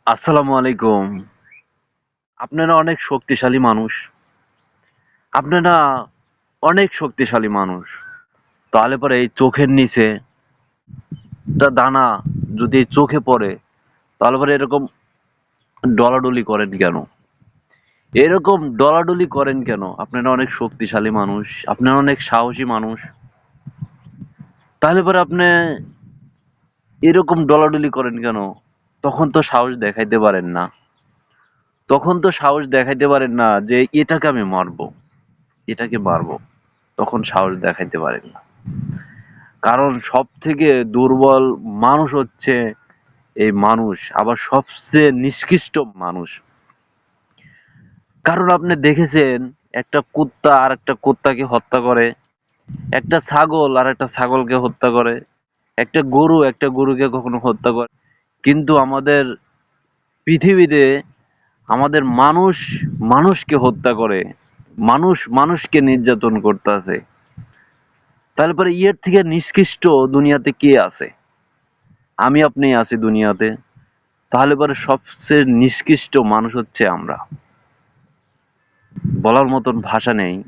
আসসালামু আলাইকুম। আপনারা অনেক শক্তিশালী মানুষ। আপনারা অনেক শক্তিশালী মানুষ। তাহলে পরে এই চোখের নিচে একটা দানা যদি এই চোখে পড়ে, তাহলে পরে এরকম ডলাডলি করেন কেন? এরকম ডলাডলি করেন কেন? আপনারা অনেক শক্তিশালী মানুষ। আপনারা অনেক সাহসী মানুষ। তাহলে পরে আপনি এরকম ডলাডলি করেন কেন? তখন তো সাহস দেখাইতে পারেন না। তখন তো সাহস দেখাইতে পারেন না যে এটাকে আমি মারবো, এটাকে মারবো। তখন সাহস দেখাইতে পারেন না। কারণ সবথেকে দুর্বল মানুষ হচ্ছে এই মানুষ, আবার সবচেয়ে নিষ্কৃষ্ট মানুষ। কারণ আপনি দেখেছেন একটা কুত্তা আর একটা কুত্তাকে হত্যা করে, একটা ছাগল আর একটা ছাগলকে হত্যা করে, একটা গরু একটা গরুকে কখনো হত্যা করে। কিন্তু আমাদের পৃথিবীতে আমাদের মানুষ মানুষকে হত্যা করে, মানুষ মানুষকে নির্যাতন করতেছে। তারপরে ইয়ের থেকে নিষ্কৃষ্ট দুনিয়াতে কে আছে? আমি আপনি আছি দুনিয়াতে। তাহলে পরে সবচেয়ে নিষ্কৃষ্ট মানুষ হচ্ছে আমরা। বলার মতন ভাষা নেই।